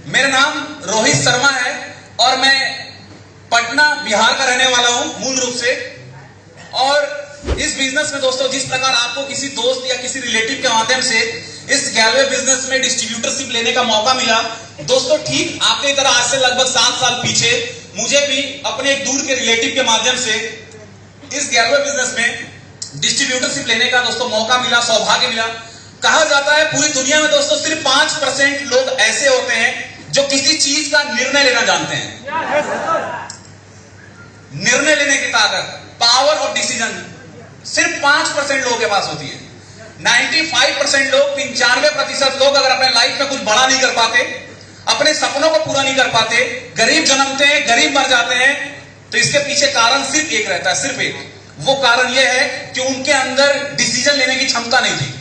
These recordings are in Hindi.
मेरा नाम रोहित शर्मा है और मैं पटना बिहार का रहने वाला हूं मूल रूप से। और इस बिजनेस में दोस्तों जिस प्रकार आपको किसी दोस्त या किसी रिलेटिव के माध्यम से इस गैलवे बिजनेस में डिस्ट्रीब्यूटरशिप लेने का मौका मिला, दोस्तों ठीक आपकी तरह आज से लगभग 7 साल पीछे मुझे भी अपने एक दूर के रिलेटिव के माध्यम से इस गैलवे बिजनेस में डिस्ट्रीब्यूटरशिप लेने का दोस्तों मौका मिला, सौभाग्य मिला। कहा जाता है पूरी दुनिया में दोस्तों सिर्फ 5% लोग ऐसे होते हैं जो किसी चीज का निर्णय लेना जानते हैं। निर्णय लेने की ताकत, पावर ऑफ डिसीजन सिर्फ 5% लोगों के पास होती है। 95% लोग, 95% लोग अगर अपने लाइफ में कुछ बड़ा नहीं कर पाते, अपने सपनों को पूरा नहीं कर पाते, गरीब जन्मते हैं, गरीब मर जाते हैं, तो इसके पीछे कारण सिर्फ एक रहता है, सिर्फ एक। वो कारण यह है कि उनके अंदर डिसीजन लेने की क्षमता नहीं थी।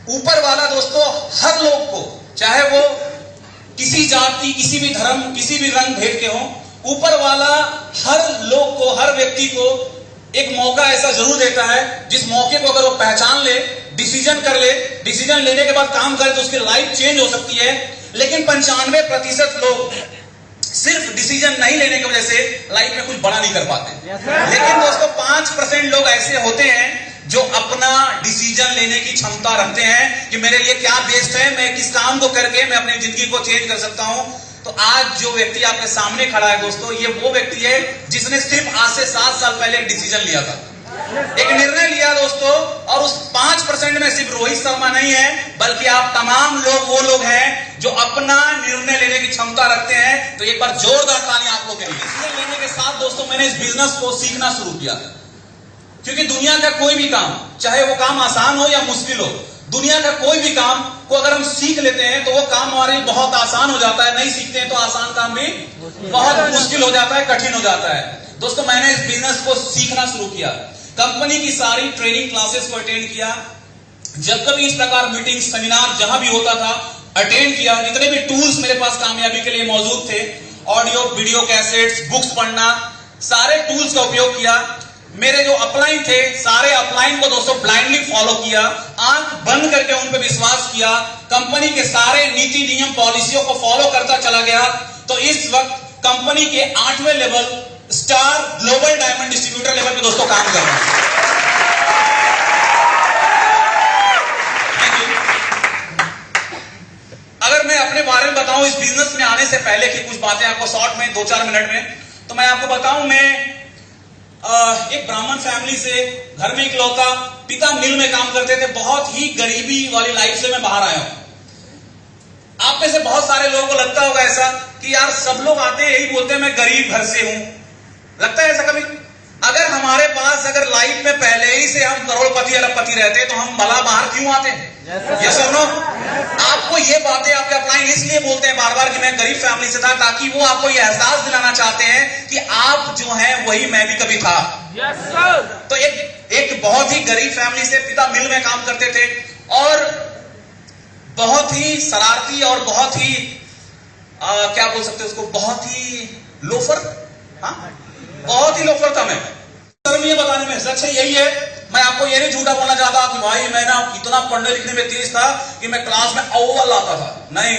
ऊपर वाला दोस्तों हर लोग को, चाहे वो किसी जाति, किसी भी धर्म, किसी भी रंग भेद के हों, ऊपर वाला हर लोग को, हर व्यक्ति को एक मौका ऐसा जरूर देता है जिस मौके को अगर वो पहचान ले, डिसीजन कर ले, डिसीजन लेने के बाद काम करे तो उसकी लाइफ चेंज हो सकती है। लेकिन 95% लोग सिर्फ डिसीजन नहीं लेने की वजह से लाइफ में कुछ बड़ा नहीं कर पाते। लेकिन दोस्तों 5% लोग ऐसे होते हैं जो अपना डिसीजन लेने की क्षमता रखते हैं कि मेरे लिए क्या बेस्ट है, मैं किस काम को करके मैं अपनी जिंदगी को चेंज कर सकता हूं। तो आज जो व्यक्ति आपके सामने खड़ा है दोस्तों, ये वो व्यक्ति है जिसने सिर्फ आज से 7 साल पहले एक डिसीजन लिया था, एक निर्णय लिया दोस्तों। और उस 5% में सिर्फ रोहित शर्मा नहीं है, बल्कि आप तमाम लोग वो लोग हैं जो अपना निर्णय लेने की क्षमता रखते हैं। तो एक बार जोरदार ताली आप लोग के लिए। निर्णय लेने के साथ दोस्तों मैंने इस बिजनेस को सीखना शुरू किया, क्योंकि दुनिया का कोई भी काम, चाहे वो काम आसान हो या मुश्किल हो, दुनिया का कोई भी काम को अगर हम सीख लेते हैं तो वो काम हमारे लिए बहुत आसान हो जाता है। नहीं सीखते हैं तो आसान काम भी बहुत मुश्किल हो जाता है, कठिन हो जाता है। दोस्तों मैंने इस बिजनेस को सीखना शुरू किया, कंपनी की सारी ट्रेनिंग क्लासेस को अटेंड किया, जब कभी इस प्रकार मीटिंग, सेमिनार जहां भी होता था अटेंड किया। जितने भी टूल्स मेरे पास कामयाबी के लिए मौजूद थे, ऑडियो, वीडियो कैसेट्स, बुक्स पढ़ना, सारे टूल्स का उपयोग किया। मेरे जो अपलाइन थे, सारे अपलाइन को दोस्तों ब्लाइंडली फॉलो किया, आंख बंद करके उन पे विश्वास किया, कंपनी के सारे नीति, नियम, पॉलिसियों को फॉलो करता चला गया। तो इस वक्त कंपनी के 8वें level, star global diamond distributor level पे दोस्तों काम कर रहा हूं। अगर मैं अपने बारे में बताऊं इस बिजनेस में आने से पहले की कुछ बातें आपको शॉर्ट में 2-4 मिनट में, तो मैं आपको बताऊं, मैं एक ब्राह्मण फैमिली से, घर में इकलौता, पिता मिल में काम करते थे, बहुत ही गरीबी वाली लाइफ से मैं बाहर आया हूं। आप में से बहुत सारे लोगों को लगता होगा ऐसा कि यार सब लोग आते हैं यही बोलते हैं मैं गरीब घर से हूं, लगता है ऐसा कभी? अगर हमारे पास अगर लाइफ में पहले ही से हम करोड़पति, अरबपति रहते तो हम भला बाहर क्यों आते हैं? यस और नो? आपको ये बातें आपके अपलाइन इसलिए बोलते हैं बार बार कि मैं गरीब फैमिली से था, ताकि वो आपको ये एहसास दिलाना चाहते हैं कि आप जो हैं वही मैं भी कभी था। Yes sir. तो एक बहुत ही गरीब फैमिली से, पिता मिल में काम करते थे और बहुत ही शरारती और बहुत ही क्या बोल सकते हैं उसको, बहुत ही लोफर, हाँ बहुत ही लोफर था मैं। सर ये बताने में सच है यही है, मैं आपको ये नहीं झूठा बोलना चाहता कि भाई मैं ना इतना पढ़ने लिखने में तेज था कि मैं क्लास में अव्वल आता था, नहीं,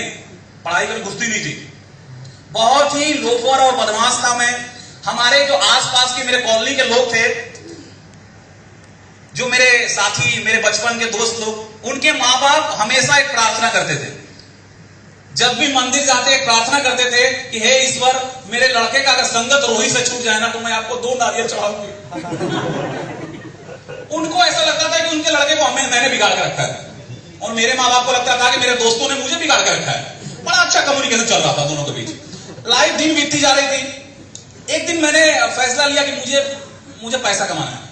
पढ़ाई कभी घुसती नहीं थी। बहुत ही लोफर और बदमाश था मैं। हमारे जो आसपास के मेरे कॉलोनी के लोग थे, जो मेरे साथी, मेरे बचपन के दोस्त लोग, उनके माँ बाप हमेशा एक प्रार्थना करते थे, जब भी मंदिर जाते एक प्रार्थना करते थे कि हे ईश्वर, मेरे लड़के का अगर संगत रोहित से छूट जाए ना तो मैं आपको 2 नारियल चढ़ाऊंगी। उनको ऐसा लगता था कि उनके लड़के को मैंने बिगाड़ कर रखा है, और मेरे माँ बाप को लगता था कि मेरे दोस्तों ने मुझे बिगाड़ कर रखा है। बड़ा अच्छा कम्युनिकेशन चल रहा था दोनों के बीच। लाइफ दिन बीतती जा रही थी। एक दिन मैंने फैसला लिया कि मुझे पैसा कमाना है।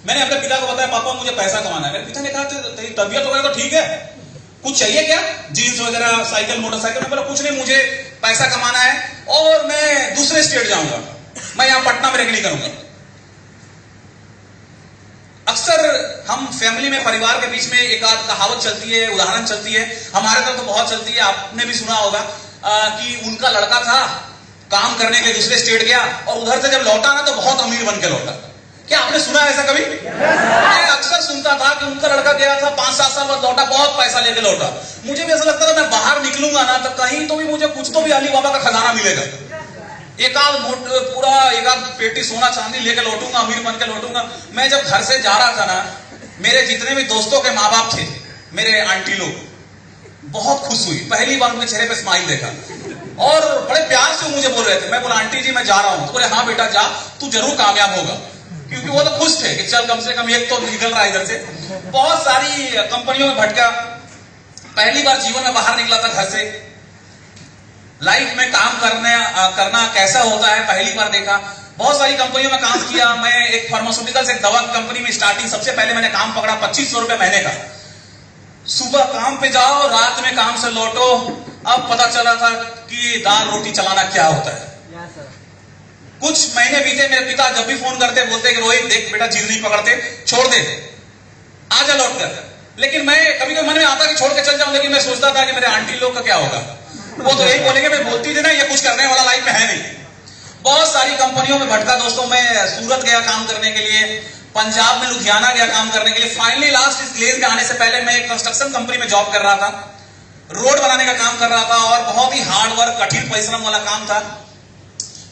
मैंने अपने पिता को बताया, पापा मुझे पैसा कमाना है। मेरे पिता ने कहा तेरी तबीयत वगैरह तो ठीक है, कुछ चाहिए क्या, जीन्स वगैरह, साइकिल, मोटरसाइकिल? मैं बोला कुछ नहीं, मुझे पैसा कमाना है और मैं दूसरे स्टेट जाऊंगा, मैं यहां पटना में रह नहीं करूंगा। अक्सर हम फैमिली में, परिवार के बीच में एक आध कहावत चलती है, उदाहरण चलती है, हमारे तरफ तो बहुत चलती है, आपने भी सुना होगा कि उनका लड़का था, काम करने के दूसरे स्टेट गया और उधर से जब लौटा ना तो बहुत अमीर बन के लौटा। क्या आपने सुना है ऐसा कभी? मैं अक्सर सुनता था कि उनका लड़का गया था 5-7 साल बाद लौटा, बहुत पैसा लेके लौटा। मुझे भी ऐसा लगता था मैं बाहर निकलूंगा ना तो कहीं तो भी मुझे कुछ तो भी अली बाबा का खजाना मिलेगा। एक आध पेटी सोना चांदी लेके लौटूंगा, अमीर बन के लौटूंगा। मैं जब घर से जा रहा था ना, मेरे जितने भी दोस्तों के माँ बाप थे, मेरे आंटी लोग, बहुत खुश हुई। पहली बार उनके चेहरे पे स्माइल देखा और बड़े प्यार से मुझे बोल रहे थे। मैं बोला आंटी जी मैं जा रहा हूं। तो बोले हाँ बेटा जा, तू जरूर कामयाब होगा। क्योंकि वो तो खुश थे कि चल कम से कम एक तो निकल रहा है इधर से। बहुत सारी कंपनियों में भटका, पहली बार जीवन में बाहर निकला था घर से। लाइफ में काम करना कैसा होता है पहली बार देखा। बहुत सारी कंपनियों में काम किया। मैं एक फार्मास्यूटिकल्स एक दवा कंपनी में स्टार्टिंग सबसे पहले मैंने काम पकड़ा 2500 रुपए महीने का। सुबह काम पे जाओ, रात में काम से लौटो। अब पता चला था कि दाल रोटी चलाना क्या होता है। कुछ महीने बीते, मेरे पिता जब भी फोन करते बोलते कि रोहित देख बेटा जिद नहीं पकड़ते, छोड़ दे, आजा लौट कर। लेकिन मैं कभी कभी मन में आता कि छोड़ के चल जाऊं, लेकिन मैं सोचता था कि मेरे आंटी लोग का क्या होगा, वो तो यही बोलेंगे मैं बोलती थी ना ये कुछ करने वाला लाइफ में है नहीं। बहुत सारी कंपनियों में भटका दोस्तों। मैं सूरत गया काम करने के लिए, पंजाब में लुधियाना गया काम करने के लिए। फाइनली लास्ट इस ग्लेज में आने से पहले मैं एक कंस्ट्रक्शन कंपनी में जॉब कर रहा था, रोड बनाने का काम कर रहा था और बहुत ही हार्ड वर्क कठिन परिश्रम वाला काम था।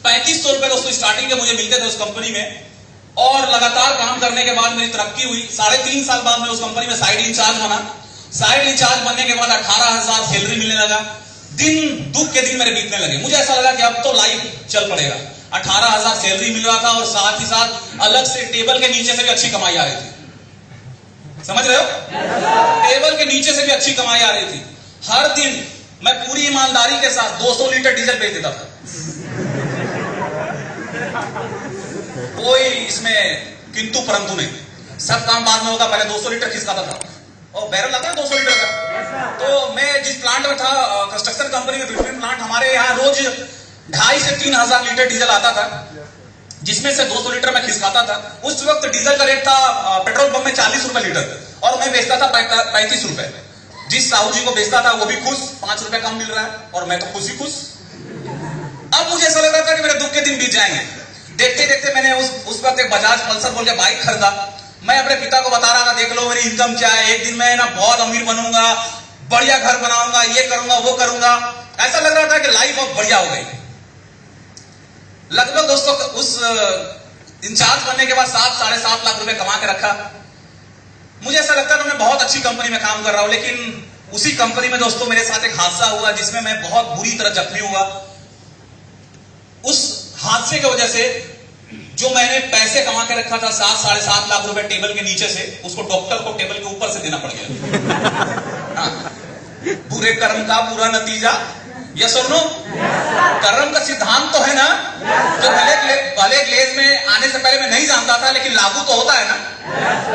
3500 रुपए दोस्तों स्टार्टिंग के मुझे मिलते थे उस कंपनी में। और लगातार काम करने के बाद मेरी तरक्की हुई। 3.5 साल बाद मैं उस कंपनी में साइड इंचार्ज बना। साइड इंचार्ज बनने के बाद 18,000 सैलरी मिलने लगा। दिन दुख के दिन मेरे बीतने लगे। मुझे ऐसा लगा कि अब तो लाइफ चल पड़ेगा। 18,000 सैलरी मिल रहा था और साथ ही साथ अलग से टेबल के नीचे से भी अच्छी कमाई आ रही थी। समझ रहे हो? टेबल के नीचे से भी अच्छी कमाई आ रही थी। हर दिन मैं पूरी ईमानदारी के साथ 200 लीटर डीजल बेच देता था। कोई इसमें किंतु परंतु नहीं, सब काम बाद में होगा। पहले 200 लीटर खिसकाता था और बैरल आता है 200 लीटर का। तो मैं जिस प्लांट में था, कंस्ट्रक्शन कंपनी में बिल्डिंग प्लांट, हमारे यहाँ रोज 2,500 से 3,000 लीटर डीजल आता था, जिसमें से 200 लीटर मैं खिसकाता था। उस वक्त डीजल का रेट था पेट्रोल पंप में 40 रुपए लीटर और मैं बेचता था 35 रुपए। जिस साहू जी को बेचता था वो भी खुश, 5 रुपए कम मिल रहा है और मैं तो खुश ही खुश। अब मुझे ऐसा लग रहा था कि मेरे दुख के दिन बीत जाएंगे। देखते देखते मैंने उस वक्त एक बजाज पल्सर बोल के बाइक खरीदा। मैं अपने पिता को बता रहा था देख लो मेरी इनकम क्या है, एक दिन मैं ना बहुत अमीर बनूंगा, बढ़िया घर बनाऊंगा, ये करूंगा वो करूंगा। ऐसा लग रहा था कि लाइफ अब बढ़िया हो गई। लगभग दोस्तों उस इंचार्ज बनने के बाद 7-7.5 लाख रुपए कमा के रखा। मुझे ऐसा लगता था मैं बहुत अच्छी कंपनी में काम कर रहा हूं। लेकिन उसी कंपनी में दोस्तों मेरे साथ एक हादसा हुआ जिसमें मैं बहुत बुरी तरह जख्मी हुआ। उस हादसे की वजह से जो मैंने पैसे कमा के रखा था 7-7.5 लाख रुपए टेबल के नीचे से, उसको डॉक्टर को टेबल के ऊपर से देना पड़ गया। बुरे कर्म का बुरा नतीजा, यस और नो? कर्म का सिद्धांत तो है ना, जो भले ग्लेज में आने से पहले मैं नहीं जानता था, लेकिन लागू तो होता है ना।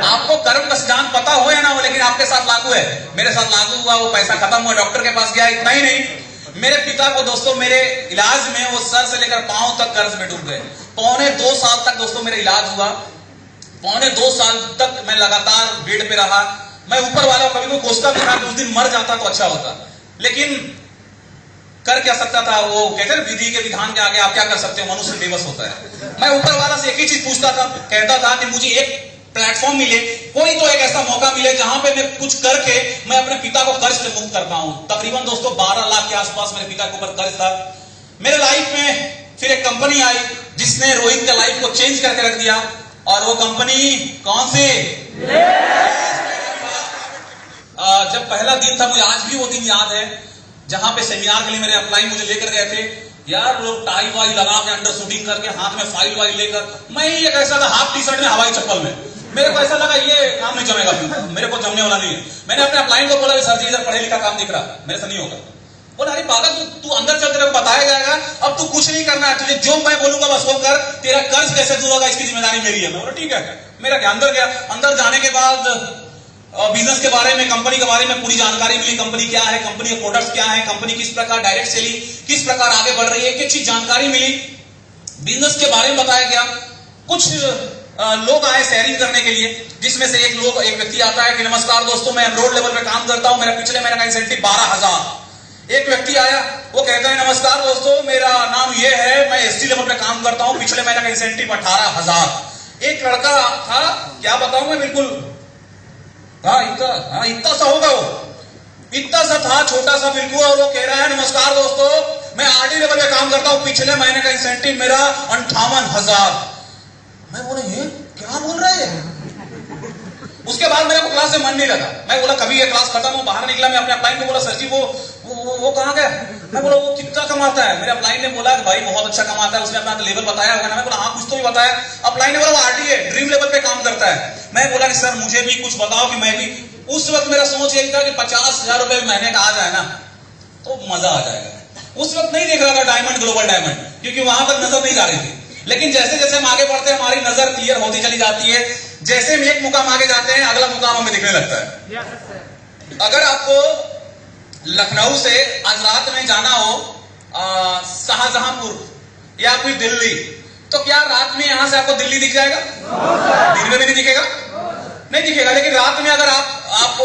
आपको कर्म का सिद्धांत पता हो या ना हो, लेकिन आपके साथ लागू है। मेरे साथ लागू हुआ, वो पैसा खत्म हुआ, डॉक्टर के पास गया। इतना ही नहीं, मेरे पिता को दोस्तों मेरे इलाज में वो सर से लेकर पांव तक कर्ज में डूब गए। 2.25 साल तक दोस्तों मेरा इलाज हुआ। 2.25 साल तक मैं लगातार बेड पे रहा। मैं ऊपर वाला कभी कोई कोसता भी था कि उस दिन मर जाता तो अच्छा होता, लेकिन कर क्या सकता था? वो कहते हैं विधि के विधान के आगे आप क्या कर सकते हो, मनुष्य बेबस होता है। मैं ऊपर वाला से एक ही चीज पूछता था, कहता था कि मुझे एक प्लेटफॉर्म मिले, कोई तो एक ऐसा मौका मिले जहां पे मैं कुछ करके मैं अपने पिता को कर्ज से मुक्त कर पाऊं। तकरीबन दोस्तों 12 लाख के आसपास मेरे पिता के ऊपर कर्ज था। मेरे लाइफ में फिर एक कंपनी आई जिसने रोहित के लाइफ को चेंज करके रख दिया। और वो कंपनी कौन सी? जब पहला दिन था, मुझे आज भी वो दिन याद है, जहां पे सेमिनार के लिए मेरे अपलाइन मुझे लेकर गए थे। यार लोग टाई वाई लगा के अंडर शूटिंग करके हाथ में फाइल वाइल लेकर, मैं ये कैसा था हाफ टी शर्ट में हवाई चप्पल में। मेरे को ऐसा लगा ये काम नहीं जमेगा, मेरे को जमने वाला नहीं है। मैंने अपने अपलाइन को बोला सर जी इधर पढ़े लिखा काम दिख रहा, मेरे से नहीं होगा। बोला अरे पागल तू अंदर चल, तेरे को बताया जाएगा, अब तू कुछ नहीं करना है, तुझे जो मैं बोलूंगा बस वो कर, तेरा कर्ज कैसे दूर होगा इसकी जिम्मेदारी मेरी है। मैं बोला ठीक है। मेरा क्या, अंदर गया। अंदर जाने के बाद बिजनेस के बारे में, कंपनी के बारे में पूरी जानकारी मिली। कंपनी क्या है, कंपनी के प्रोडक्ट्स क्या है, कंपनी किस प्रकार डायरेक्ट सेलिंग किस प्रकार आगे बढ़ रही है, एक अच्छी जानकारी मिली। बिजनेस के बारे में बताया गया। कुछ लोग आए शेयरिंग करने के लिए, जिसमें से एक व्यक्ति आता है कि नमस्कार दोस्तों, मैं रोड लेवल पे काम करता हूं, मेरा पिछले महीने का इंसेंटिव 12,000। एक व्यक्ति आया, वो कहता है नमस्कार दोस्तों, मेरा नाम ये है, मैं एसटी लेवल पे काम करता हूं, पिछले महीने का इंसेंटिव 18,000। एक लड़का था, क्या बताऊं मैं, बिल्कुल इतना सा होगा, वो इतना सा था, छोटा सा बिल्कुल, और वो कह रहा है नमस्कार दोस्तों, मैं आरडी लेवल पे काम करता हूं, पिछले महीने का इंसेंटिव मेरा 58,000। मैं बोला ये क्या बोल रहा है। उसके बाद मेरे को क्लास से मन नहीं लगा। मैं बोला कभी ये क्लास खत्म हो, बाहर निकला, मैं अपने अपलाइन को बोला सर जी वो कहाँ गया। मैं बोला वो कितना कमाता है। मेरे अपलाइन ने बोला कि भाई बहुत अच्छा कमाता है, उसने अपना लेवल बताया होगा ना। मैं बोला हाँ कुछ तो भी बताया। अपलाइन ने बोला वो आरटीए ड्रीम लेवल पे काम करता है। मैं बोला कि सर मुझे भी कुछ बताओ कि मैं भी। उस वक्त मेरा सोच यही था कि 50,000 रुपए महीने का आ जाए ना तो मजा आ जाएगा। उस वक्त नहीं देख रहा था डायमंड, ग्लोबल डायमंड, क्योंकि वहां तक नजर नहीं जा रही थी। लेकिन जैसे जैसे हम आगे बढ़ते हैं हमारी नजर क्लियर होती चली जाती है। जैसे हम एक मुकाम आगे जाते हैं अगला मुकाम हमें दिखने लगता है। अगर आपको लखनऊ से आज रात में जाना हो शाहजहांपुर या फिर दिल्ली, तो क्या रात में यहां से आपको दिल्ली दिख जाएगा? दिन में भी नहीं दिखेगा, नहीं दिखेगा। लेकिन रात में अगर आप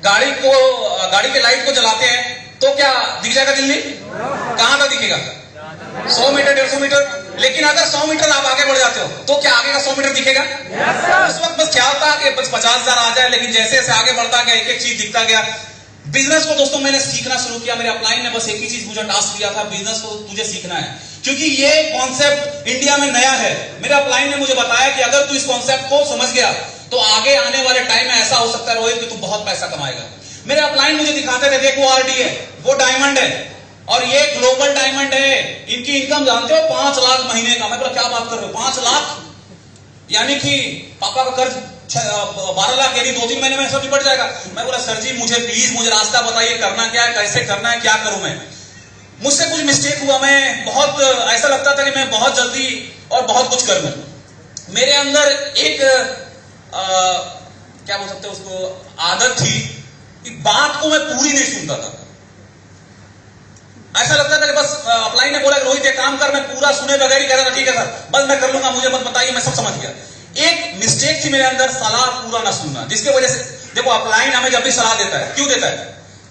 गाड़ी के लाइट को जलाते हैं तो क्या दिख जाएगा दिल्ली? कहां तक दिखेगा? 100 मीटर 150 मीटर। लेकिन अगर 100 मीटर आप आगे बढ़ जाते हो तो क्या आगे का 100 मीटर दिखेगा? उस वक्त बस ख्याल था कि बस 50,000 आ जाए, लेकिन जैसे जैसे आगे बढ़ता गया एक एक चीज दिखता गया। बिजनेस को दोस्तों मैंने सीखना शुरू किया। मेरे अपलाइन ने बस एक ही चीज मुझे टास्क दिया था, बिजनेस को तुझे सीखना है, क्योंकि ये कॉन्सेप्ट इंडिया में नया है। मेरे अपलाइन ने मुझे बताया कि अगर तू इस कॉन्सेप्ट को समझ गया तो आगे आने वाले टाइम में ऐसा हो सकता है रोहित कि तू बहुत पैसा कमाएगा। मेरे अपलाइन मुझे दिखाते थे, देख वो आरडी है, वो डायमंड है और ये ग्लोबल डायमंड है। इनकी इनकम जानते हो 5 लाख महीने का। मैं बोला क्या बात कर रहे हो, 5 लाख? यानी कि पापा का कर्ज 12 लाख, यानी 2-3 महीने में सब निपट जाएगा। मैं बोला सर जी मुझे प्लीज मुझे रास्ता बताइए, करना क्या है, कैसे करना है, क्या करूं मैं। मुझसे कुछ मिस्टेक हुआ, मैं बहुत ऐसा लगता था कि मैं बहुत जल्दी और बहुत कुछ कर लूं। मेरे अंदर एक क्या बोल सकते हैं उसको, आदत थी कि बात को मैं पूरी नहीं सुनता था। ऐसा लगता था कि बस अपलाइन ने बोला कि रोहित ये काम कर, मैं पूरा सुने बगैर ही कह रहा था ठीक है सर बस मैं कर लूंगा, मुझे मत बताइए, मैं सब समझ गया। एक मिस्टेक थी मेरे अंदर, सलाह पूरा ना सुनना, जिसकी वजह से देखो अपलाइन हमें जब भी सलाह देता है क्यों देता है?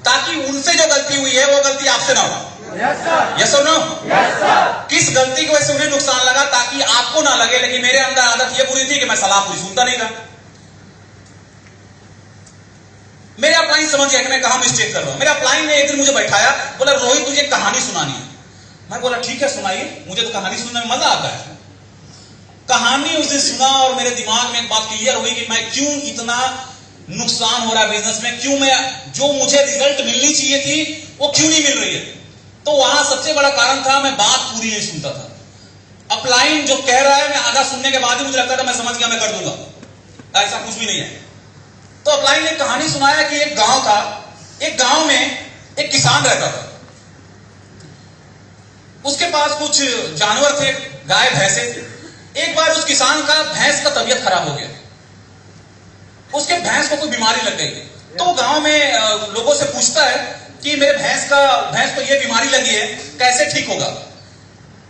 ताकि उनसे जो गलती हुई है वो गलती आपसे ना हो। यस और नो? किस गलती की वजह से उन्हें नुकसान लगा ताकि आपको ना लगे। लेकिन मेरे अंदर आदत ये बुरी थी कि मैं सलाह पूरी सुनता नहीं था। मेरे अपलाइन समझ गया कि मैं कहां मिस्टेक कर रहा हूं। मेरे अपलाइन ने एक दिन मुझे बैठाया, बोला रोहित तुझे कहानी सुनानी है। मैं बोला ठीक है सुनाइए, मुझे तो कहानी सुनने में मजा आता है। कहानी उस दिन सुना और मेरे दिमाग में एक बात क्लियर हुई कि मैं क्यों इतना नुकसान हो रहा है बिजनेस में, क्यों मैं जो मुझे रिजल्ट मिलनी चाहिए थी वो क्यों नहीं मिल रही है। तो वहां सबसे बड़ा कारण था मैं बात पूरी नहीं सुनता था। अपलाइन जो कह रहा है मैं आधा सुनने के बाद ही मुझे लगता था मैं समझ गया, मैं कर दूंगा, ऐसा कुछ भी नहीं है। तो अपलाइन ने कहानी सुनाया कि एक गांव था, एक गांव में एक किसान रहता था। उसके पास कुछ जानवर थे, गाय भैंसे। एक बार उस किसान का भैंस का तबीयत खराब हो गया, उसके भैंस को कोई बीमारी लग गई। तो गांव में लोगों से पूछता है कि मेरे भैंस को ये बीमारी लगी है, कैसे ठीक होगा।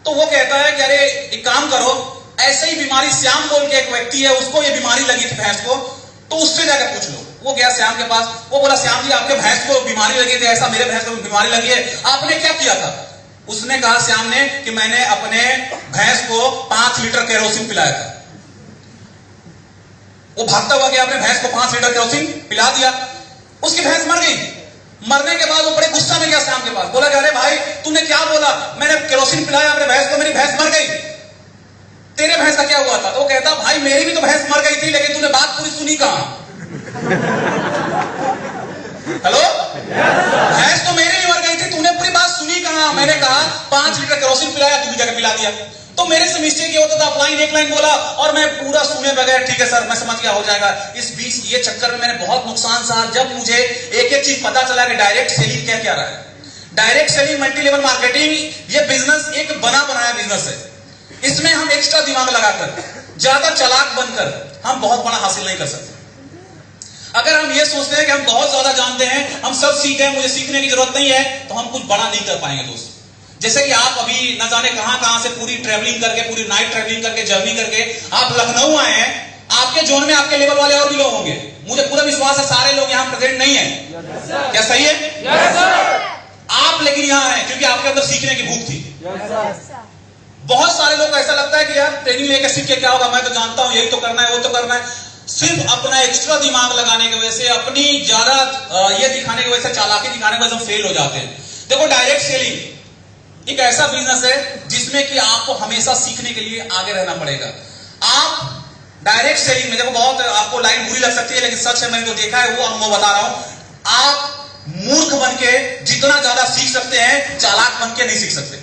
तो वो कहता है कि अरे एक काम करो, ऐसे ही बीमारी श्याम बोल के एक व्यक्ति है, उसको ये बीमारी लगी थी भैंस को, तो उससे जाकर पूछ लो। वो गया श्याम के पास, वो बोला श्याम जी आपके भैंस को बीमारी लगी थी, ऐसा मेरे भैंस को बीमारी लगी है, आपने क्या किया था? उसने कहा श्याम ने कि मैंने अपने भैंस को 5 लीटर केरोसिन पिलाया था। वो भागता हुआ गया, अपने भैंस को 5 लीटर केरोसिन पिला दिया, उसकी भैंस मर गई। मरने के बाद वो बड़े गुस्सा में गया श्याम के पास, बोला अरे भाई तूने क्या बोला, मैंने केरोसिन पिलाया अपने भैंस को, मेरी भैंस मर गई, तेरे भैंस का क्या हुआ था? तो वो कहता भाई मेरी भी तो भैंस मर गई थी, लेकिन तूने बात पूरी सुनी कहां? हेलो, भैंस तो मेरी भी मर गई थी, तूने पूरी बात सुनी कहां? मैंने कहा 5 लीटर केरोसिन पिलाया, तू भी जाकर पिला दिया। तो मेरे से मिस्टेक ये होता था, अपलाइन एक लाइन बोला और मैं पूरा सुने बगैर ठीक है सर मैं समझ गया, हो जाएगा। इस बीच ये चक्कर में मैंने बहुत नुकसान सहा। जब मुझे एक एक चीज पता चला कि डायरेक्ट सेलिंग क्या क्या रहा है, direct selling, multi level marketing, ये बिजनेस एक बना बनाया बिजनेस है। इसमें हम एक्स्ट्रा दिमाग लगाकर, ज्यादा चालाक बनकर हम बहुत बड़ा हासिल नहीं कर सकते। अगर हम ये सोचते हैं कि हम बहुत ज्यादा जानते हैं, हम सब सीखे हैं, मुझे सीखने की जरूरत नहीं है, तो हम कुछ बड़ा नहीं कर पाएंगे दोस्तों। जैसे कि आप अभी न जाने कहां से पूरी ट्रैवलिंग करके, पूरी नाइट ट्रैवलिंग करके, जर्नी करके आप लखनऊ आए हैं। आपके जोन में आपके लेवल वाले और भी लोग होंगे, मुझे पूरा विश्वास है सारे लोग यहां प्रेजेंट नहीं है। क्या सही है? आप लेकिन यहां हैं क्योंकि आपके अंदर सीखने की भूख थी। बहुत सारे लोग को ऐसा लगता है कि यार ट्रेनिंग लेके सीख के क्या होगा, मैं तो जानता हूं, यही तो करना है, वो तो करना है। सिर्फ अपना एक्स्ट्रा दिमाग लगाने की वजह से, अपनी ज्यादा ये दिखाने की वजह से, चालाकी दिखाने की वजह से फेल हो जाते हैं। देखो, डायरेक्ट सेलिंग एक ऐसा बिजनेस है जिसमें कि आपको हमेशा सीखने के लिए आगे रहना पड़ेगा। आप डायरेक्ट सेलिंग में, देखो बहुत आपको लाइन बुरी लग सकती है लेकिन सच है, मैंने जो देखा है वो अनुभव बता रहा हूं। आप मूर्ख बन के जितना ज्यादा सीख सकते हैं, चालाक बन के नहीं सीख सकते।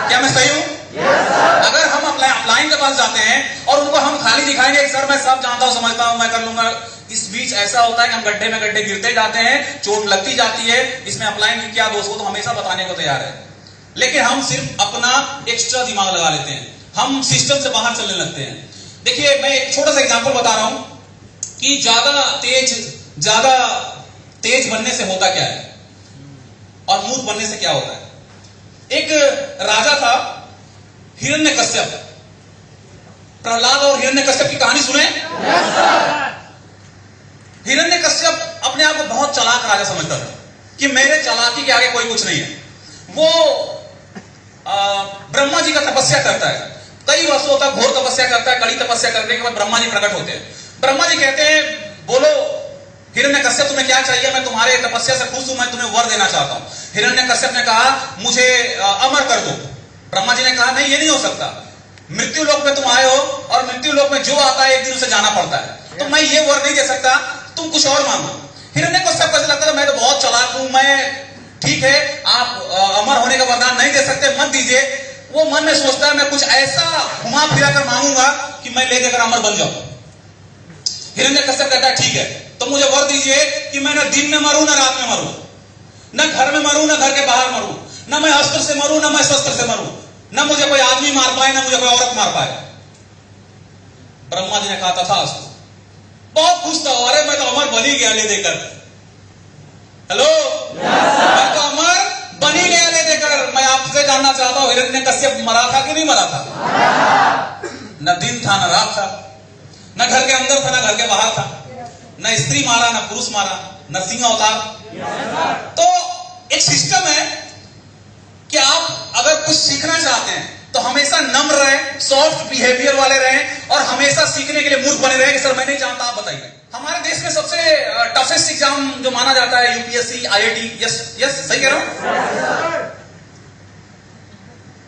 क्या मैं सही हूं? अगर हम अपलाइन के पास जाते हैं और उनको हम खाली दिखाएंगे कि सर मैं सब जानता हूं, समझता हूं, मैं कर लूंगा, इस बीच ऐसा होता है कि हम गड्ढे में गड्ढे गिरते जाते हैं, चोट लगती जाती है। इसमें अपलाइन की क्या दोस्त, वो तो हमेशा बताने को तैयार है, लेकिन हम सिर्फ अपना एक्स्ट्रा दिमाग लगा लेते हैं, हम सिस्टम से बाहर चलने लगते हैं। देखिए, मैं एक छोटा सा एग्जांपल बता रहा हूं कि ज्यादा तेज बनने से होता क्या है और मूर्ख बनने से क्या होता है। एक राजा था, हिरण्यकश्यप। प्रहलाद और हिरण्यकश्यप की कहानी सुने? हिरण्यकश्यप अपने आप को बहुत चालाक राजा समझता था कि मेरे चालाकी के आगे कोई कुछ नहीं है। वो ब्रह्मा जी का तपस्या करता है, कई वर्षों तक घोर तपस्या करता है। कड़ी तपस्या करने के बाद ब्रह्मा जी प्रकट होते हैं। ब्रह्मा जी कहते हैं, बोलो हिरण्यकश्यप तुम्हें क्या चाहिए, मैं तुम्हारे तपस्या से खुश हूं, मैं तुम्हें वर देना चाहता हूं। हिरण्यकश्यप ने कहा, मुझे अमर कर दो। ब्रह्मा जी ने कहा, नहीं, ये नहीं हो सकता, मृत्यु लोक में तुम आए हो और मृत्यु लोक में जो आता है एक दिन उसे जाना पड़ता है, तो मैं ये वर नहीं दे सकता, तुम कुछ और मांगो। हिरण्यकश्यप को ऐसा लगता था मैं तो बहुत चालाक हूं, मैं ठीक है, आप अमर होने का वरदान नहीं दे सकते, मत दीजिए। वो मन में सोचता है मैं कुछ ऐसा घुमा फिरा कर मांगूंगा कि मैं ले देकर अमर बन जाऊं। हिरण्यकश्यप कहता है, ठीक है, तो मुझे वर दीजिए कि मैं न दिन में मरूं न रात में मरूं, न घर में मरूं न घर के बाहर मरूं, न मैं अस्त्र से मरूं न मैं शस्त्र से मरूं, न मुझे कोई आदमी मार पाए न मुझे कोई औरत मार पाए। ब्रह्मा जी ने कहा, तथास्तु। बहुत खुश था, अरे मैं तो अमर बन ही गया ले देकर। हेलो, मैं तो अमर बन ही गया ले देकर। मैं आपसे जानना चाहता हूं, हिरण्यकश्यप मरा था कि नहीं मरा था? न दिन था न रात था, न घर के अंदर था न घर के बाहर था, न स्त्री मारा न पुरुष मारा, नरसिंह अवतार। तो एक सिस्टम है कि आप अगर कुछ सीखना चाहते हैं तो हमेशा नम्र रहें, सॉफ्ट बिहेवियर वाले रहें और हमेशा सीखने के लिए मूर्ख बने रहें कि सर मैं नहीं जानता, आप बताइए। हमारे देश में सबसे टफेस्ट एग्जाम जो माना जाता है यूपीएससी, आईआईटी। यस सही कह रहा हूं?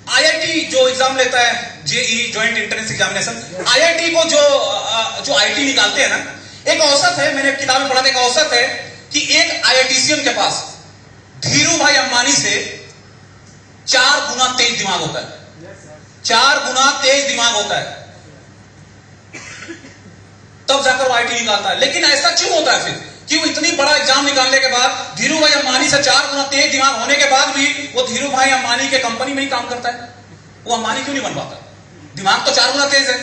आईआईटी जो एग्जाम लेता है, JEE joint entrance examination, IIT को जो आईटी निकालते हैं ना, एक औसत है, मैंने किताब में पढ़ा था, एक औसत है कि एक आईआईटीसीएन के पास धीरू भाई अंबानी से 4 गुना तेज दिमाग होता है। 4 गुना तेज दिमाग होता है, तब जाकर वो आईटी निकालता है। लेकिन ऐसा क्यों होता है फिर कि वो इतनी बड़ा एग्जाम निकालने के बाद, धीरू भाई अंबानी से 4 गुना तेज दिमाग होने के बाद भी वो धीरू भाई अंबानी के कंपनी में ही काम करता है? वो अंबानी क्यों नहीं बन पाता? दिमाग तो 4 गुना तेज है।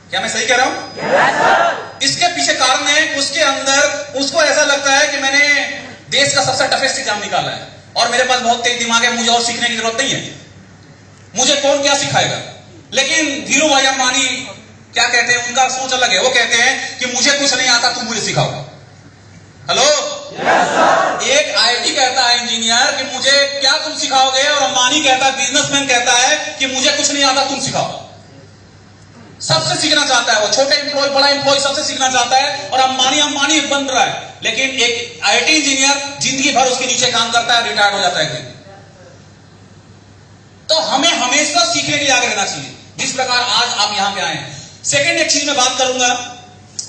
क्या मैं सही कह रहा हूं? इसके पीछे कारण है, उसके अंदर उसको ऐसा लगता है कि मैंने देश का सबसे टफेस्ट एग्जाम निकाला है और मेरे पास बहुत तेज दिमाग है, मुझे और सीखने की जरूरत नहीं है, मुझे कौन क्या सिखाएगा। लेकिन धीरू भाई अंबानी क्या कहते हैं, उनका सोच अलग है। वो कहते हैं कि मुझे कुछ नहीं आता, तुम मुझे सिखाओ। हेलो, एक आईटी कहता है इंजीनियर कि मुझे क्या तुम सिखाओगे, और अंबानी कहता है, बिजनेसमैन कहता है कि मुझे कुछ नहीं आता, तुम सिखाओ। सबसे सीखना चाहता है वो, छोटे एम्प्लॉय बड़ा एम्प्लॉय सबसे सीखना चाहता है, और अंबानी बन रहा है। लेकिन एक आईटी इंजीनियर जिंदगी भर उसके नीचे काम करता है, रिटायर्ड हो जाता है। तो हमें हमेशा सीखने के लिए आगे रहना चाहिए, जिस प्रकार आज आप यहां पे आए हैं। सेकंड एक चीज मैं बात करूंगा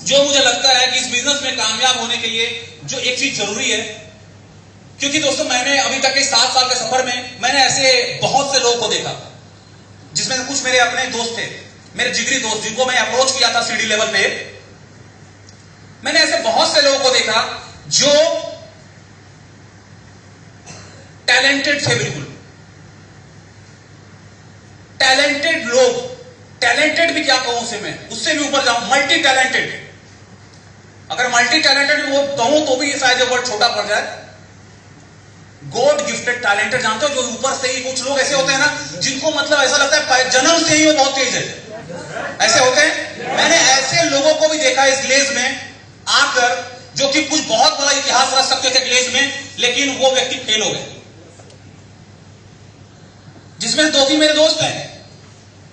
जो मुझे लगता है कि इस बिजनेस में कामयाब होने के लिए जो एक चीज जरूरी है, क्योंकि दोस्तों मैंने अभी तक के 7 साल के सफर में मैंने ऐसे बहुत से लोगों को देखा, जिसमें से कुछ मेरे अपने दोस्त थे, मेरे जिगरी दोस्त, जिनको मैं अप्रोच किया था सीडी लेवल पे। मैंने ऐसे बहुत से लोगों को देखा जो टैलेंटेड थे, बिल्कुल टैलेंटेड लोग। टैलेंटेड भी क्या कहूं उसे, मैं उससे भी ऊपर जाऊं, मल्टी टैलेंटेड। अगर मल्टी टैलेंटेड वो कहूं तो भी शायद ये वर्ड छोटा पड़ जाए। गॉड गिफ्टेड टैलेंटेड, जानते हो, जो ऊपर से ही कुछ लोग ऐसे होते हैं ना, जिनको मतलब ऐसा लगता है जन्म से ही वो बहुत तेज है, ऐसे होते हैं। मैंने ऐसे लोगों को भी देखा इस ग्लेज में आकर, जो कि कुछ बहुत बड़ा इतिहास रख सकते थे ग्लेज में, लेकिन वो व्यक्ति फेल हो गए। इसमें 2-3 मेरे दोस्त हैं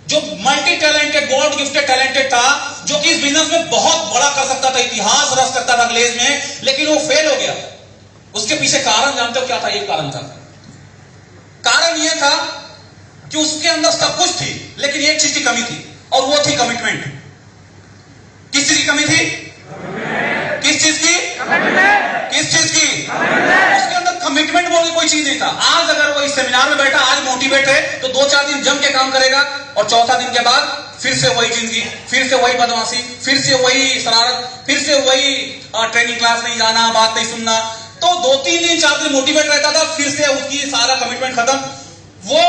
जो multi talented, God gifted talented था, जो कि इस बिजनेस में बहुत बड़ा कर सकता था, इतिहास रच सकता था ग्लेज में, लेकिन वो फेल हो गया। उसके पीछे कारण जानते हो क्या था? एक कारण था, कारण यह था कि उसके अंदर सब कुछ थी, लेकिन एक चीज की कमी थी, और वो थी कमिटमेंट। किस चीज की कमी थी? किस चीज की? किस चीज की? उसके अंदर कमिटमेंट बोल कोई चीज नहीं था। आज अगर वो इस सेमिनार में बैठा, आज मोटिवेट है, तो 2-4 दिन जम के काम करेगा, और चौथा दिन के बाद फिर से वही जिंदगी, फिर से वही बदमाशी, फिर से वही शरारत, फिर से वही ट्रेनिंग क्लास नहीं जाना, बात नहीं सुनना। तो 2-3 दिन 4 दिन मोटिवेट रहता था, फिर से उसकी सारा कमिटमेंट खत्म। वो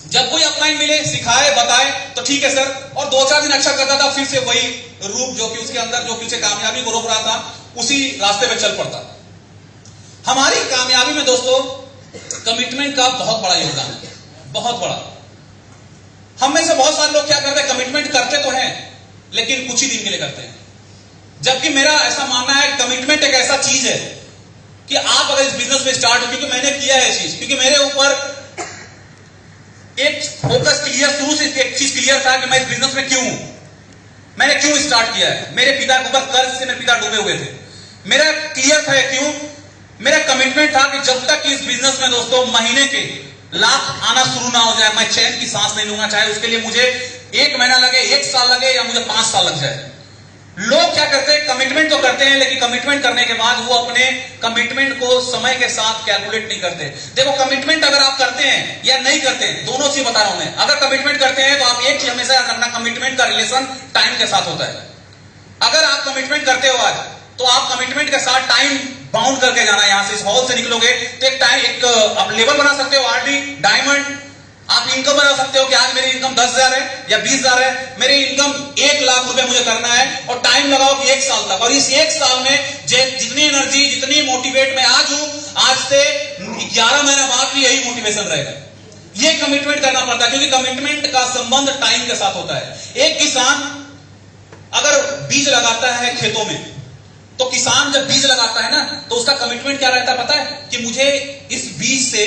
जब कोई अपलाइन मिले, सिखाए, बताए तो ठीक है सर, और 2-4 दिन अच्छा करता था, फिर से वही रूप जो कि उसके अंदर जो पीछे कामयाबी को रोक रहा था, उसी रास्ते पे चल पड़ता। हमारी कामयाबी में दोस्तों कमिटमेंट का बहुत बड़ा योगदान है, बहुत बड़ा। हम में से बहुत सारे लोग क्या करते हैं, कमिटमेंट करते तो हैं, लेकिन कुछ ही दिन के लिए करते हैं। जबकि मेरा ऐसा मानना है कमिटमेंट एक ऐसा चीज है कि आप अगर इस बिजनेस में स्टार्ट हो, क्योंकि मैंने किया है चीज, क्योंकि मेरे ऊपर एक फोकस क्लियर, शुरू से एक चीज क्लियर था कि मैं इस बिजनेस में क्यों हूं, मैंने क्यों स्टार्ट किया है। मेरे पिता के ऊपर कर्ज से मेरे पिता डूबे हुए थे, मेरा क्लियर था क्यों। मेरा कमिटमेंट था कि जब तक इस बिजनेस में दोस्तों महीने के लाख आना शुरू ना हो जाए, मैं चैन की सांस नहीं लूंगा, चाहे उसके लिए मुझे 1 महीना लगे, 1 साल लगे, या मुझे 5 साल लग जाए। लोग क्या करते हैं, कमिटमेंट तो करते हैं, लेकिन कमिटमेंट करने के बाद वो अपने कमिटमेंट को समय के साथ कैलकुलेट नहीं करते। देखो, कमिटमेंट अगर आप करते हैं या नहीं करते हैं, दोनों चीज बता रहा हूं मैं। अगर कमिटमेंट करते हैं तो आप एक चीज हमेशा याद रखना, कमिटमेंट का रिलेशन टाइम के साथ होता है। अगर आप कमिटमेंट करते हो आज, तो आप कमिटमेंट के साथ टाइम बाउंड करके जाना। यहां से इस हॉल से निकलोगे तो एक टाइम, एक आप लेवल बना सकते हो, आरडी, डायमंड। आप इनकम बना सकते हो कि आज मेरी इनकम 10,000 है या 20,000 है, मेरी इनकम 1 लाख रुपए मुझे करना है, और टाइम लगाओ कि 1 साल तक। और इस 1 साल में जितनी एनर्जी, जितनी मोटिवेट मैं आज हूं, आज से 11 महीना बाद भी यही मोटिवेशन रहेगा। ये कमिटमेंट करना पड़ता है, क्योंकि कमिटमेंट का संबंध टाइम के साथ होता है। एक किसान अगर बीज लगाता है खेतों में, तो किसान जब बीज लगाता है ना, तो उसका कमिटमेंट क्या रहता है पता है? कि मुझे इस बीज से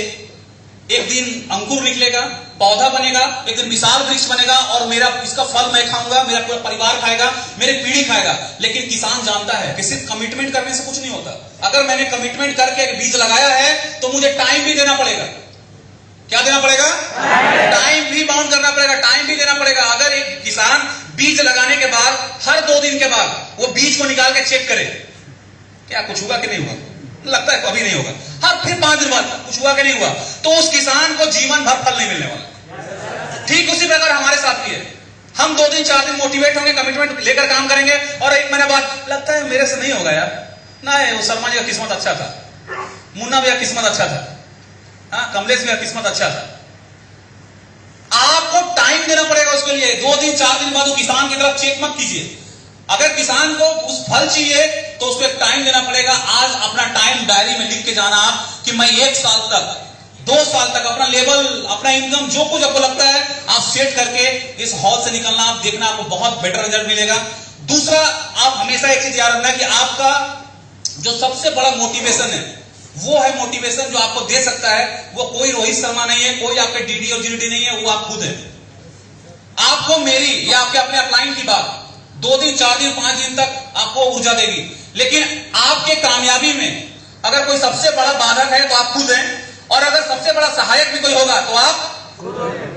एक दिन अंकुर निकलेगा, पौधा बनेगा, एक दिन विशाल वृक्ष बनेगा, और मेरा इसका फल मैं खाऊंगा, मेरा पूरा परिवार खाएगा, मेरी पीढ़ी खाएगा। लेकिन किसान जानता है कि सिर्फ कमिटमेंट करने से कुछ नहीं होता। अगर मैंने कमिटमेंट करके एक बीज लगाया है, तो मुझे टाइम भी देना पड़ेगा। क्या देना पड़ेगा? टाइम भी बाउंड करना पड़ेगा, टाइम भी देना पड़ेगा। अगर एक किसान बीज लगाने के बाद हर 2 दिन के बाद वो बीज को निकाल के चेक करे, क्या कुछ हुआ कि नहीं हुआ, लगता है कभी नहीं होगा, हाँ फिर 5 दिन बाद कुछ हुआ कि नहीं हुआ, तो उस किसान को जीवन भर फल नहीं मिलने वाला। ठीक उसी प्रकार हमारे साथ भी है। हम 2 दिन 4 दिन मोटिवेट होंगे, कमिटमेंट लेकर काम करेंगे, और 1 महीने बाद लगता है मेरे से नहीं होगा यार, ना वो शर्मा जी का किस्मत अच्छा था, मुन्ना भैया किस्मत अच्छा था, हाँ कमलेश भैया किस्मत अच्छा था। आपको टाइम देना पड़ेगा उसके लिए। 2 दिन 4 दिन बाद वो किसान की तरफ चेक मत कीजिए। अगर किसान को उस फल चाहिए तो उसको एक टाइम देना पड़ेगा। आज अपना टाइम डायरी में लिख के जाना आप कि मैं 1 साल तक, 2 साल तक अपना लेवल, अपना इनकम, जो कुछ आपको लगता है आप सेट करके इस हॉल से निकलना। आप देखना आपको बहुत बेटर रिजल्ट मिलेगा। दूसरा, आप हमेशा एक चीज याद रखना कि आपका जो सबसे बड़ा मोटिवेशन है, वो है मोटिवेशन जो आपको दे सकता है, वो कोई रोहित शर्मा नहीं है, कोई आपके डीडी और जीडी नहीं है, वो आप खुद है। आपको मेरी या आपके अपने अपलाइन की बात 2 दिन 4 दिन 5 दिन तक आपको ऊर्जा देगी, लेकिन आपके कामयाबी में अगर कोई सबसे बड़ा बाधक है तो आप खुद हैं, और अगर सबसे बड़ा सहायक भी कोई होगा तो आप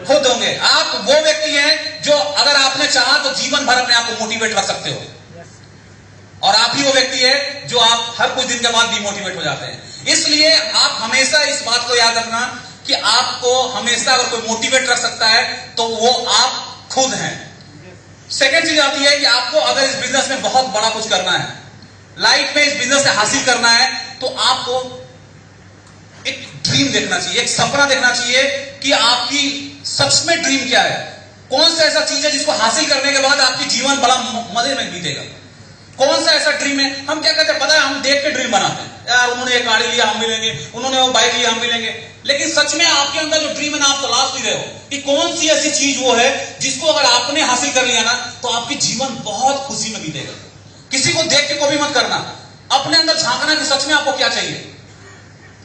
खुद होंगे। आप वो व्यक्ति हैं जो अगर आपने चाहा तो जीवन भर अपने आप को मोटिवेट रख सकते हो, और आप ही वो व्यक्ति है जो आप हर कुछ दिन के बाद डिमोटिवेट हो जाते हैं। इसलिए आप हमेशा इस बात को याद रखना कि आपको हमेशा अगर कोई मोटिवेट रख सकता है तो वो आप खुद हैं। सेकेंड चीज आती है कि आपको अगर इस बिजनेस में बहुत बड़ा कुछ करना है, लाइफ में इस बिजनेस से हासिल करना है, तो आपको एक ड्रीम देखना चाहिए, एक सपना देखना चाहिए कि आपकी सच में ड्रीम क्या है। कौन सा ऐसा चीज है जिसको हासिल करने के बाद आपकी जीवन बड़ा मजे में बीतेगा। कौन सा ऐसा ड्रीम है। हम क्या कहते हैं पता है, हम देख के ड्रीम बनाते हैं, यार उन्होंने एक गाड़ी लिया हम भी लेंगे, उन्होंने वो बाइक लिया हम भी लेंगे। लेकिन सच में आपके अंदर जो ड्रीम है ना, आप तलाश भी रहे हो कि कौन सी ऐसी चीज वो है जिसको अगर आपने हासिल कर लिया ना, तो आपकी जीवन बहुत खुशी में बीतेगा। किसी को देख के कॉपी मत करना, अपने अंदर झांकना कि सच में आपको क्या चाहिए।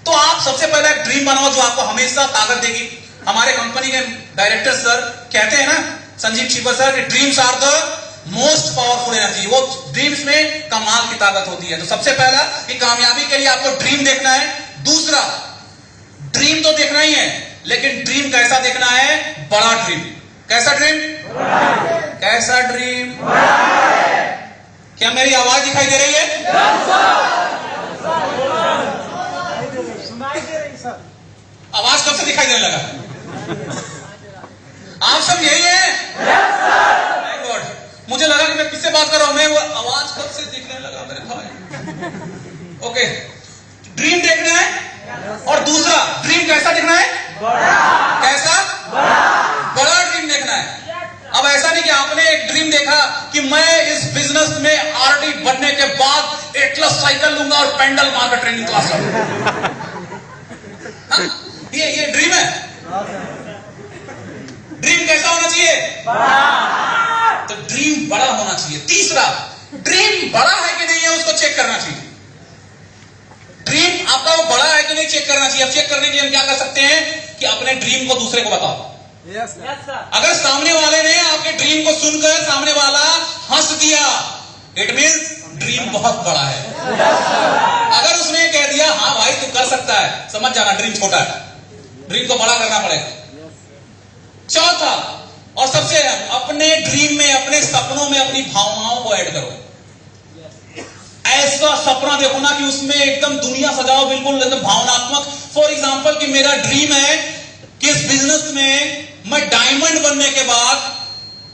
तो आप सबसे पहले एक ड्रीम बनाओ जो आपको हमेशा ताकत देगी। हमारे कंपनी के डायरेक्टर सर कहते हैं ना, संजीव छिपर सर, कि dreams are the most powerful energy. वो ड्रीम्स में कमाल की ताकत होती है। तो सबसे पहला कि कामयाबी के लिए आपको ड्रीम देखना है। दूसरा, ड्रीम तो देखना ही है, लेकिन ड्रीम कैसा देखना है? बड़ा ड्रीम। कैसा ड्रीम? कैसा ड्रीम? क्या मेरी आवाज दिखाई दे रही है? आवाज कब से दिखाई देने लगा? आप सब यही है? गॉड, मुझे लगा कि मैं किससे बात कर रहा हूं। मैं वो आवाज कब से दिखने लगा मेरे भाई। ओके, ड्रीम देखना है। और दूसरा, ड्रीम कैसा दिखना है? कैसा? बड़ा ड्रीम देखना है। अब ऐसा नहीं कि आपने एक ड्रीम देखा कि मैं इस बिजनेस में आरडी बनने के बाद एटलस साइकिल लूंगा और पेंडल मारकर ट्रेनिंग क्लास लूंगा। ये ड्रीम है। ड्रीम कैसा होना चाहिए? तो ड्रीम बड़ा होना चाहिए। तीसरा, ड्रीम बड़ा है कि नहीं है उसको चेक करना चाहिए। ड्रीम आपका वो बड़ा है कि नहीं चेक करना चाहिए। अब चेक करने के लिए हम क्या कर सकते हैं कि अपने ड्रीम को दूसरे को बताओ। Yes, sir. अगर सामने वाले ने आपके ड्रीम को सुनकर सामने वाला हंस दिया, इट मींस ड्रीम बहुत बड़ा है। अगर उसने कह दिया हाँ भाई तू कर सकता है, समझ जाना ड्रीम छोटा है, ड्रीम को बड़ा करना पड़ेगा। चौथा और सबसे अहम, अपने ड्रीम में, अपने सपनों में अपनी भावनाओं को ऐड करो। ऐसा सपना देखो ना कि उसमें एकदम दुनिया सजाओ, बिल्कुल एकदम भावनात्मक। फॉर एग्जाम्पल कि मेरा ड्रीम है कि इस बिजनेस में मैं डायमंड बनने के बाद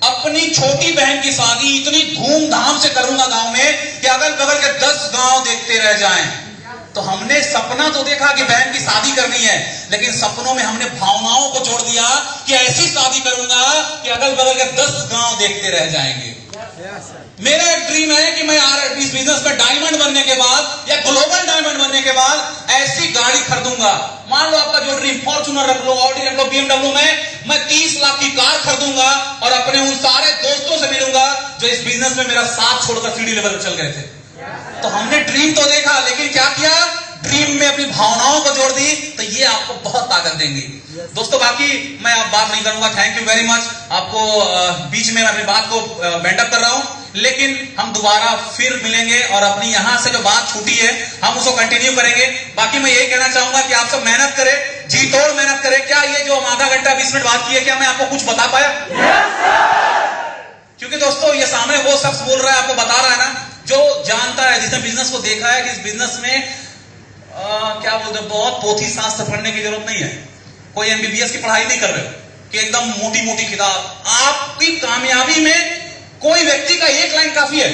अपनी छोटी बहन की शादी इतनी धूमधाम से करूंगा गांव में कि अगल बगल के 10 गांव देखते रह जाएं। तो हमने सपना तो देखा कि बहन की शादी करनी है, लेकिन सपनों में हमने भावनाओं को जोड़ दिया कि ऐसी शादी करूंगा कि अगल बगल के 10 गांव देखते रह जाएंगे। मेरा एक ड्रीम है कि मैं इस बिजनेस में डायमंड बनने के बाद या ग्लोबल डायमंड बनने के बाद ऐसी गाड़ी खरीदूंगा। मान लो आपका जो ड्रीम, फॉर्च्यूनर रख लो, ऑडी रख लो, BMW में मैं 30 लाख की कार खरीदूंगा और अपने उन सारे दोस्तों से मिलूंगा जो इस बिजनेस में मेरा साथ छोड़कर सीढ़ी लेवल पर चल गए थे। तो हमने ड्रीम तो देखा, लेकिन क्या किया? ड्रीम में अपनी भावनाओं को जोड़ दी। तो ये आपको बहुत ताकत देंगी। दोस्तों, बाकी मैं अब बात नहीं करूंगा। Thank you very much. आपको बीच में अपनी बात को बेंडअप कर रहा हूं, लेकिन हम दोबारा फिर मिलेंगे और अपनी यहां से जो बात छूटी है हम उसको कंटिन्यू करेंगे। बाकी मैं यही कहना चाहूंगा कि आप सब मेहनत करें, जी तोड़ मेहनत करें। क्या ये जो हम आधा घंटा 20 मिनट बात की है, क्या मैं आपको कुछ बता पाया? क्योंकि दोस्तों ये सामने वो शख्स बोल रहा है, आपको बता रहा है ना, जो जानता है, जिसने बिजनेस को देखा है कि इस बिजनेस में क्या बोलते हैं, बहुत पोथी शास्त्र पढ़ने की जरूरत नहीं है। कोई MBBS की पढ़ाई नहीं कर रहे हो कि एकदम मोटी मोटी किताब। आपकी कामयाबी में कोई व्यक्ति का एक लाइन काफी है।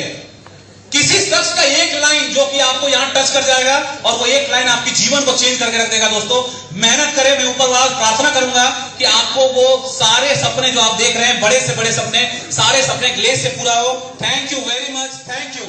किसी शख्स का एक लाइन जो कि आपको यहां टच कर जाएगा और वो एक लाइन आपके जीवन को चेंज करके रख देगा। दोस्तों, मेहनत करें। मैं ऊपर वाला प्रार्थना करूंगा कि आपको वो सारे सपने जो आप देख रहे हैं, बड़े से बड़े सपने, सारे सपने ग्लेज से पूरा हो। Thank you very much. Thank you.